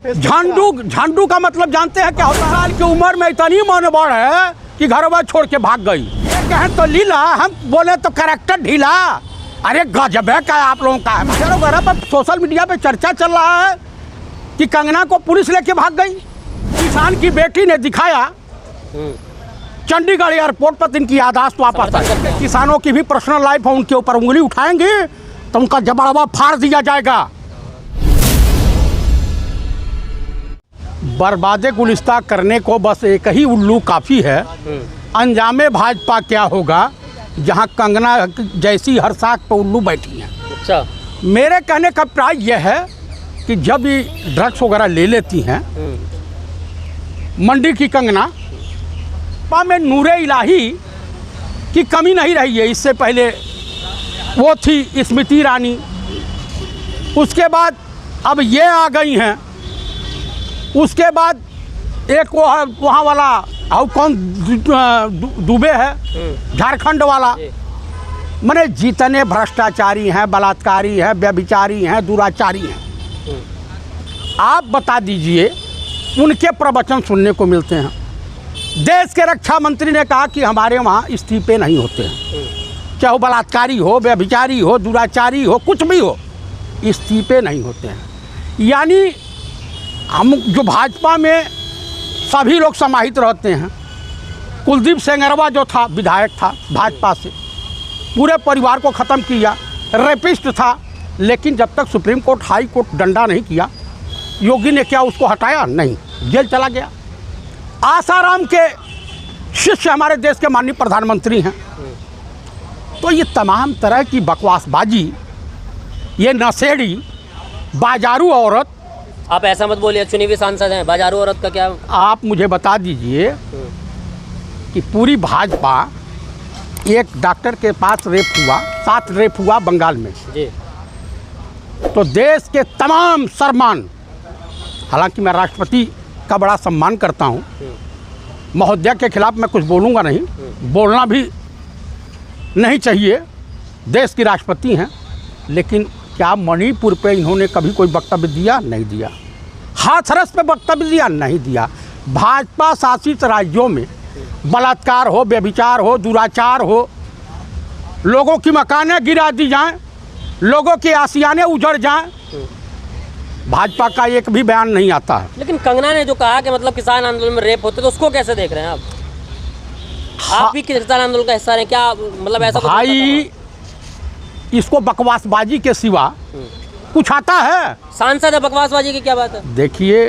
झांडू का मतलब जानते हैं क्या होता है? साल की उम्र में इतनी मनोबल है कि घर छोड़ के भाग गई। कहें तो लीला, हम बोले तो कैरेक्टर ढीला। अरे गजब है क्या आप लोगों का है। चलो घर पर सोशल मीडिया पे चर्चा चल रहा है कि कंगना को पुलिस लेके भाग गई। किसान की बेटी ने दिखाया चंडीगढ़ एयरपोर्ट पर इनकी याददाश्त वापस आई। किसानों की भी पर्सनल लाइफ है, उनके ऊपर उंगली उठाएंगे तो उनका जबड़वा फाड़ दिया जाएगा। बर्बादे गुलिस्तान करने को बस एक ही उल्लू काफ़ी है। अंजामे भाजपा क्या होगा जहां कंगना जैसी हर साख पर उल्लू बैठी हैं। अच्छा, मेरे कहने का प्राय यह है कि जब ये ड्रग्स वगैरह ले लेती हैं मंडी की कंगना में नूरे इलाही की कमी नहीं रही है। इससे पहले वो थी स्मृति ईरानी, उसके बाद अब ये आ गई हैं, उसके बाद एक वो है वहाँ वाला और कौन दुबे है झारखंड वाला। माने जितने भ्रष्टाचारी हैं, बलात्कारी हैं, व्यभिचारी हैं, दुराचारी हैं, आप बता दीजिए उनके प्रवचन सुनने को मिलते हैं। देश के रक्षा मंत्री ने कहा कि हमारे वहाँ इस्तीफे नहीं होते हैं, चाहे वो बलात्कारी हो, व्यभिचारी हो, दुराचारी हो, कुछ भी हो, इस्तीफे नहीं होते हैं। यानी हम जो भाजपा में सभी लोग समाहित रहते हैं। कुलदीप सेंगरवा जो था विधायक था भाजपा से, पूरे परिवार को ख़त्म किया, रेपिस्ट था, लेकिन जब तक सुप्रीम कोर्ट हाई कोर्ट डंडा नहीं किया, योगी ने क्या उसको हटाया? नहीं, जेल चला गया। आसाराम के शिष्य हमारे देश के माननीय प्रधानमंत्री हैं। तो ये तमाम तरह की बकवासबाजी, ये नशेड़ी बाजारू औरत। आप ऐसा मत बोलिए, चुनी हुई सांसद हैं, बाजारू औरत का क्या? आप मुझे बता दीजिए कि पूरी भाजपा, एक डॉक्टर के पास रेप हुआ, 7 रेप हुआ बंगाल में जी, तो देश के तमाम सम्मान, हालांकि मैं राष्ट्रपति का बड़ा सम्मान करता हूं, महोदया के खिलाफ मैं कुछ बोलूंगा नहीं, बोलना भी नहीं चाहिए, देश की राष्ट्रपति हैं, लेकिन क्या मणिपुर पे इन्होंने कभी कोई वक्तव्य दिया? नहीं दिया। हाथरस पे वक्तव्य दिया? नहीं दिया। भाजपा शासित राज्यों में बलात्कार हो, व्यभिचार हो, दुराचार हो, लोगों की मकानें गिरा दी जाएं, लोगों के आशियाने उजड़ जाएं, भाजपा का एक भी बयान नहीं आता है। लेकिन कंगना ने जो कहा कि मतलब किसान आंदोलन में रेप होते, तो उसको कैसे देख रहे हैं आप? आप भी किसान आंदोलन का हिस्सा रहे, क्या मतलब ऐसा भाई? इसको बकवासबाजी के सिवा कुछ आता है? सांसद है, बकवासबाजी की क्या बात है? देखिए,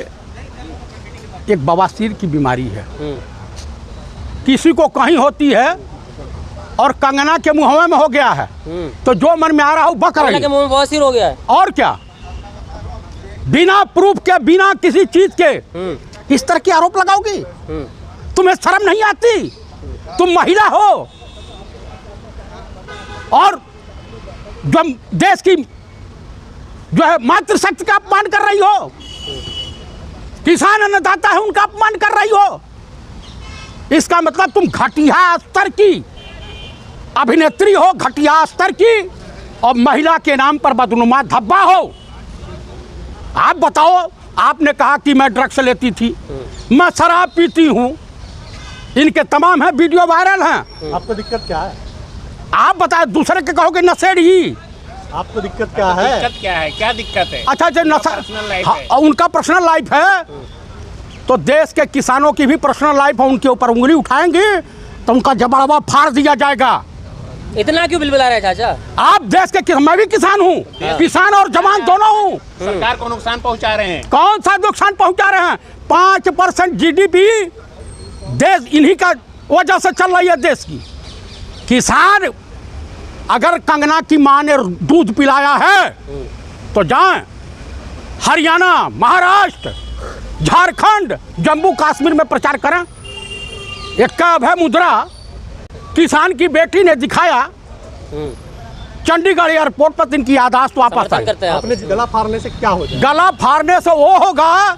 एक बवासीर की बीमारी है, किसी को कहीं होती है और कंगना के मुंह में हो गया है, तो जो मन में आ रहा हो बक रही है। के मुंह में बवासीर हो गया है और क्या, बिना प्रूफ के, बिना किसी चीज के इस तरह के आरोप लगाओगी? तुम्हें शर्म नहीं आती? तुम महिला हो और जो देश की जो है मातृशक्ति का अपमान कर रही हो, किसान अन्नदाता है उनका अपमान कर रही हो। इसका मतलब तुम घटिया स्तर की अभिनेत्री हो, घटिया स्तर की, और महिला के नाम पर बदनुमा धब्बा हो। आप बताओ, आपने कहा कि मैं ड्रग्स लेती थी, मैं शराब पीती हूँ, इनके तमाम है वीडियो वायरल हैं। आपको दिक्कत क्या है? आप बताए, दूसरे के कहोगे नशेड़ी। आपको दिक्कत क्या है? दिक्कत क्या है? क्या दिक्कत है? अच्छा, जो नशा, उनका पर्सनल लाइफ है, तो देश के किसानों की भी पर्सनल लाइफ है, उनके ऊपर उंगली उठाएंगे तो उनका जबड़वा फाड़ दिया जाएगा। इतना क्यों बिलबिला रहे चाचा? आप देश के, मैं भी किसान हूँ, किसान और जवान दोनों हूँ। सरकार को नुकसान पहुंचा रहे हैं। कौन सा नुकसान पहुंचा रहे हैं? 5% GDP देश इन्हीं का वजह से चल रही है देश की। किसान, अगर कंगना की मां ने दूध पिलाया है तो जाएं हरियाणा, महाराष्ट्र, झारखंड, जम्मू कश्मीर में प्रचार करें। एक का अभय मुद्रा किसान की बेटी ने दिखाया चंडीगढ़ एयरपोर्ट पर इनकी याददाश्त वापस आई। आपने गला फाड़ने से क्या हो जाए? गला फाड़ने से वो होगा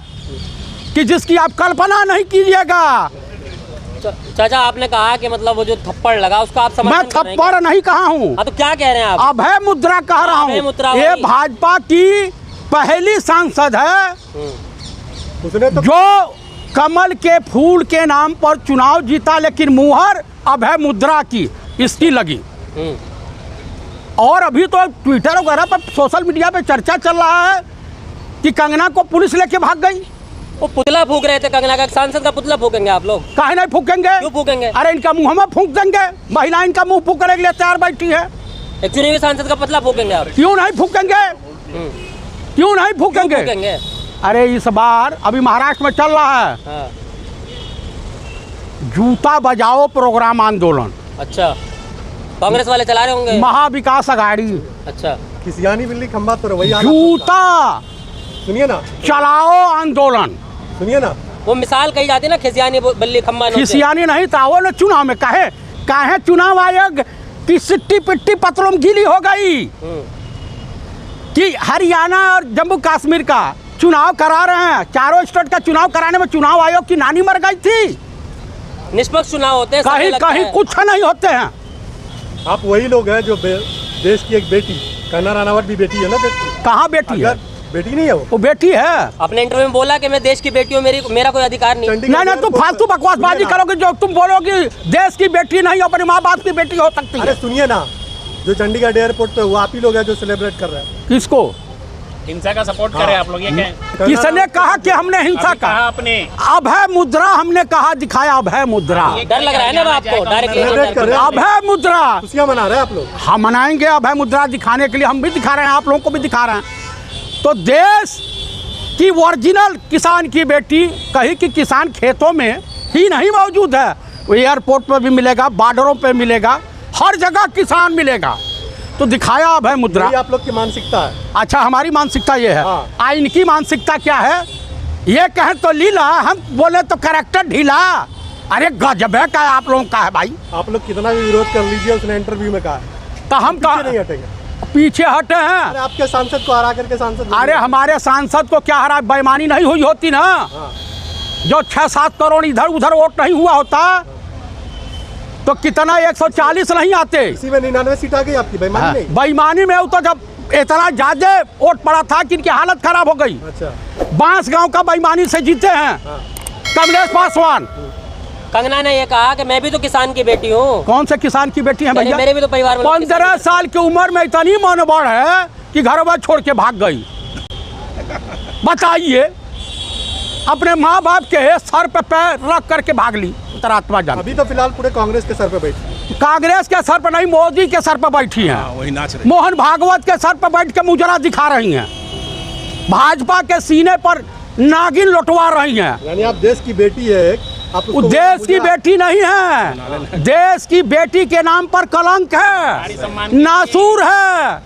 कि जिसकी आप कल्पना नहीं कीजिएगा। चाचा, आपने कहा कि मतलब वो जो थप्पड़ लगा उसका आप समर्थन मैं थप्पड़ नहीं कहा हूँ। हाँ, तो क्या कह रहे हैं आप? अभय मुद्रा कह रहा हूँ। ये भाजपा की पहली सांसद है उसने तो जो कमल के फूल के नाम पर चुनाव जीता, लेकिन मुहर अभय मुद्रा की इसकी लगी। और अभी तो ट्विटर वगैरह पर सोशल मीडिया पे चर्चा चल रहा है कि कंगना को पुलिस लेके भाग गई। वो पुतला फूक रहे थे कंगना का, सांसद का पुतला फूकेंगे आप लोग? काहे नहीं फूकेंगे? क्यों फूकेंगे? अरे इनका मुंह में फूक देंगे, महिला इनका मुंह फूकने के लिए तैयार बैठी है। एक चुने सांसद का पुतला फूकेंगे आप? क्यों नहीं फूकेंगे? क्यों नहीं फूकेंगे? फूकेंगे? अरे इस बार अभी महाराष्ट्र में चल रहा है हाँ। जूता बजाओ प्रोग्राम आंदोलन। अच्छा, कांग्रेस वाले चला रहे होंगे? महाविकास आघाड़ी। अच्छा, खिसियानी बिल्ली खंबा तो रवैया। जूता सुनिए ना, चलाओ आंदोलन। सुनिए ना, वो मिसाल कही जाती है ना, खिसियानी बल्ली खम्बा नोचे। खिसियानी नहीं था वो, चुनाव में काहे चुनाव आयोग की सिट्टी पिट्टी पतलूम गीली हो गई कि हरियाणा और जम्मू कश्मीर का चुनाव करा रहे हैं। चारों स्टेट का चुनाव कराने में चुनाव आयोग की नानी मर गई थी। निष्पक्ष चुनाव होते हैं, कहीं कहीं कुछ नहीं होते हैं। आप वही लोग हैं जो देश की एक बेटी, कंगना रनावत भी बेटी है ना। कहाँ बेटी है? बेटी नहीं है वो बेटी है। अपने इंटरव्यू में बोला कि मैं देश की बेटी हूँ, मेरा कोई अधिकार नहीं। नहीं, तुम फालतू बकवासबाजी करोगे। जो तुम बोलोगे देश की बेटी नहीं, अपने माँ बाप की बेटी हो सकती है। अरे सुनिए ना, जो चंडीगढ़ एयरपोर्ट पे वो आप ही लोग हैं जो सेलिब्रेट कर रहे हैं। किसको? हिंसा का सपोर्ट कर रहे हैं आप लोग, ये क्या है? किसने कहा कि हमने हिंसा अभी कहा का? आपने अभय मुद्रा हमने कहा, दिखाया अभय मुद्रा। डर लग रहा है ना आपको? सेलिब्रेट कर रहे हैं, अभय मुद्रा खुशियाँ मना रहे हैं आप लोग। हम मनाएंगे अभय मुद्रा दिखाने के लिए, हम भी दिखा रहे हैं, आप लोगों को भी दिखा रहे हैं। तो देश की ओरिजिनल किसान की बेटी कहीं कि किसान खेतों में ही नहीं मौजूद है, वो एयरपोर्ट पर भी मिलेगा, बॉर्डरों पे मिलेगा, हर जगह किसान मिलेगा। तो दिखाया अभय मुद्रा। यही आप लोग की मानसिकता है। अच्छा, हमारी मानसिकता ये है। हाँ। इनकी मानसिकता क्या है? ये कहें तो लीला, हम बोले तो कैरेक्टर ढीला। अरे गजब है, क्या आप लोगों का है भाई? आप लोग कितना भी विरोध कर लीजिए, उसने इंटरव्यू में कहा है। तो हम पीछे नहीं हटेंगे। पीछे हटे हैं? अरे आपके सांसद को हरा करके सांसद। अरे हमारे सांसद को क्या हरा? बेईमानी नहीं हुई होती ना, हाँ। जो 6-7 करोड़ इधर उधर वोट नहीं हुआ होता तो कितना 140 नहीं आते। इसी में 99 सीट आ गई आपकी, बेईमानी नहीं। बेईमानी में तो जब इतना ज्यादा वोट पड़ा था कि इनकी हालत खराब हो गई। अच्छा, बांस गांव का बेईमानी से जीते हैं हाँ। कमलेश पासवान। कंगना ने ये कहा कि मैं भी तो किसान की बेटी हूँ। कौन से किसान की बेटी है भैया? मेरे भी तो परिवार में 15 साल की उम्र में इतनी मनोबल है कि घर बार छोड़ के भाग गई। बताइए, अपने माँ बाप के सर पे पैर रख करके भाग ली। अंतरात्मा जान। अभी तो फिलहाल पूरे कांग्रेस के सर पे बैठी। कांग्रेस के सर पर नहीं, मोदी के सर पर बैठी हैं। वही नाच रहे। मोहन भागवत के सर पर बैठ के मुजरा दिखा रही हैं। भाजपा के सीने पर नागिन लौटवा रही हैं। यानी आप देश की बेटी है एक, आप वो उसको देश की बेटी नहीं है, देश की बेटी के नाम पर कलंक है, नासूर है,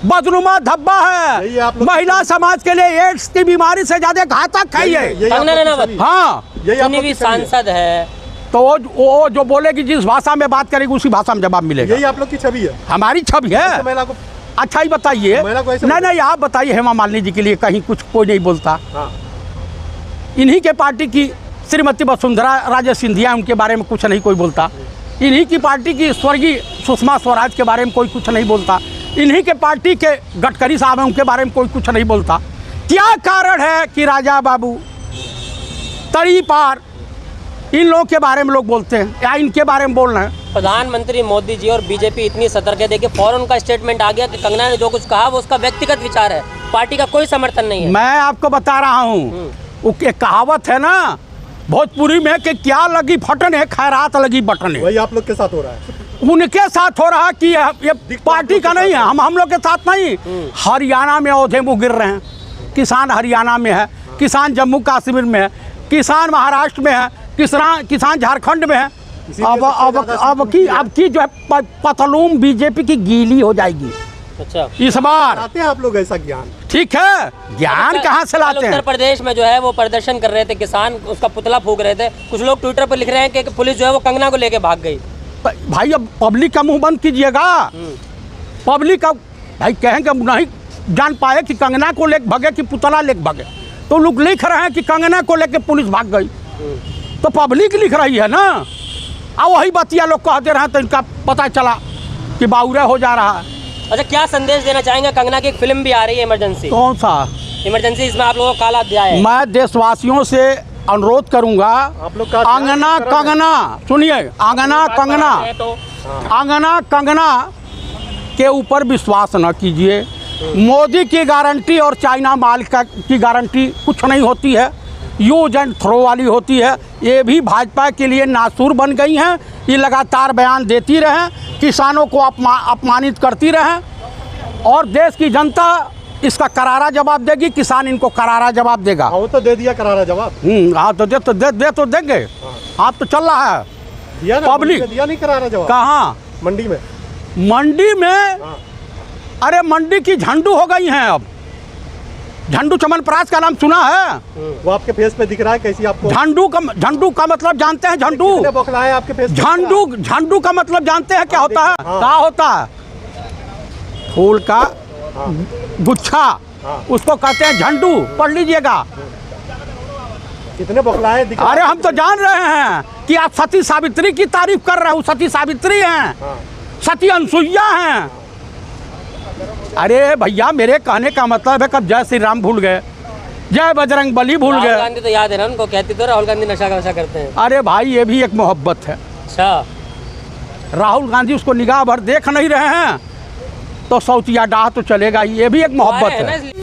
बदनुमा धब्बा यही है, आप लोग- महिला समाज के लिए एड्स की बीमारी से ज्यादा घातक है ये। यही आप कंगना लोग की रनावत। छवि है। हाँ, यही आप चुनी लोग हुई की छवि है। सांसद है। तो वो जो बोलेगी, जिस भाषा में बात करेगी उसी भाषा में जवाब मिलेगा। यही आप लोग की छवि है। हमारी छवि है। ऐसे महिला को। अच्छा ही बताइए। महिला को ऐसे नहीं नहीं, आप बताइए, हेमा मालिनी जी के लिए कहीं कुछ कोई नहीं बोलता। हाँ। इन्हीं के पार्टी की श्रीमती वसुंधरा राजे सिंधिया, उनके बारे में कुछ नहीं कोई बोलता। इन्हीं की पार्टी की स्वर्गीय सुषमा स्वराज के बारे में कोई कुछ नहीं बोलता। इन्हीं के पार्टी के गडकरी साहब हैं, उनके बारे में कोई कुछ नहीं बोलता। क्या कारण है कि राजा बाबू, तड़ी पार इन लोगों के बारे में लोग बोलते हैं या इनके बारे में बोल रहे हैं? प्रधानमंत्री मोदी जी और बीजेपी इतनी सतर्क है, देखिए फौरन उनका स्टेटमेंट आ गया कि कंगना ने जो कुछ कहा वो उसका व्यक्तिगत विचार है, पार्टी का कोई समर्थन नहीं है। मैं आपको बता रहा हूँ, वो एक कहावत है ना भोजपुरी में कि क्या लगी फटने खैरात लगी बटने। वही आप लोग के साथ हो रहा है। उनके साथ हो रहा कि ये पार्टी का नहीं है, हम लोग के साथ नहीं। हरियाणा में औधे मुँह गिर रहे हैं, किसान हरियाणा में है, किसान जम्मू कश्मीर में है, किसान महाराष्ट्र में है, किसान झारखंड में है। अब की जो है पतलूम बीजेपी की गीली हो जाएगी। अच्छा, इस बार आते हैं आप लोग ऐसा ज्ञान। ठीक है, ज्ञान कहाँ से लाते हैं? उत्तर प्रदेश में जो है वो प्रदर्शन कर रहे थे किसान, उसका पुतला फूक रहे थे। कुछ लोग ट्विटर पर लिख रहे हैं कि पुलिस जो है वो कंगना को लेके भाग गई। भाई अब पब्लिक का मुंह बंद कीजिएगा। पब्लिक का भाई कहेंगे नहीं जान पाए कि कंगना को लेके भागे कि पुतला लेके भागे, तो लोग लिख रहे हैं कि कंगना को लेके पुलिस भाग गई, तो पब्लिक लिख रही है ना। अब वही बतिया लोग कहते रहे तो इनका पता चला कि बाउरा हो जा रहा है। अच्छा, क्या संदेश देना चाहेंगे? कंगना की एक फिल्म भी आ रही है इमरजेंसी। कौन सा? इमरजेंसी इसमें आप लोगों को काला अध्याय है। मैं देशवासियों से अनुरोध करूंगा, आप लोग का आंगना कंगना, सुनिए, आंगना कंगना, तो आंगना कंगना के ऊपर विश्वास न कीजिए। मोदी की गारंटी और चाइना माल की गारंटी कुछ नहीं होती है, यूज एंड थ्रो वाली होती है। ये भी भाजपा के लिए नासूर बन गई हैं। ये लगातार बयान देती रहें, किसानों को अपमानित करती रहें और देश की जनता इसका करारा जवाब देगी, किसान इनको करारा जवाब देगा। हाँ, वो तो दे दिया करारा जवाब। हाँ, तो दे देंगे। हाँ, तो चल रहा है दिया ना, पब्लिक। मंडी में दिया नहीं करारा जवाब। कहाँ? मंडी में। मंडी में? हाँ। अरे मंडी की झंडू हो गई हैं अब। झंडू चमनप्रास का नाम सुना है? वो आपके फेस पे दिख रहा है, कैसी आपको? झंडू का मतलब जानते हैं? झंडू, कितने बौखला है आपके फेस पे? झंडू का मतलब जानते हैं क्या होता है? हाँ। क्या होता है? फूल का हाँ। गुच्छा, हाँ। उसको कहते हैं झंडू। पढ़ लीजिएगा। कितने बौखला है दिख रहा अरे है? हम तो जान रहे हैं कि आप सती सावित्री की तारीफ कर रहे हो। सती सावित्री हैं, हाँ। सती अनसुईया हैं। अरे भैया, मेरे कहने का मतलब है कब जय श्री राम भूल गए, जय बजरंग बली भूल राहुल गए। गांधी तो याद है ना उनको, कहती तो राहुल गांधी नशा करते हैं। अरे भाई, ये भी एक मोहब्बत है। अच्छा, राहुल गांधी उसको निगाह भर देख नहीं रहे हैं तो सौतिया डाह तो चलेगा ही, ये भी एक मोहब्बत है ना है। इसलिए।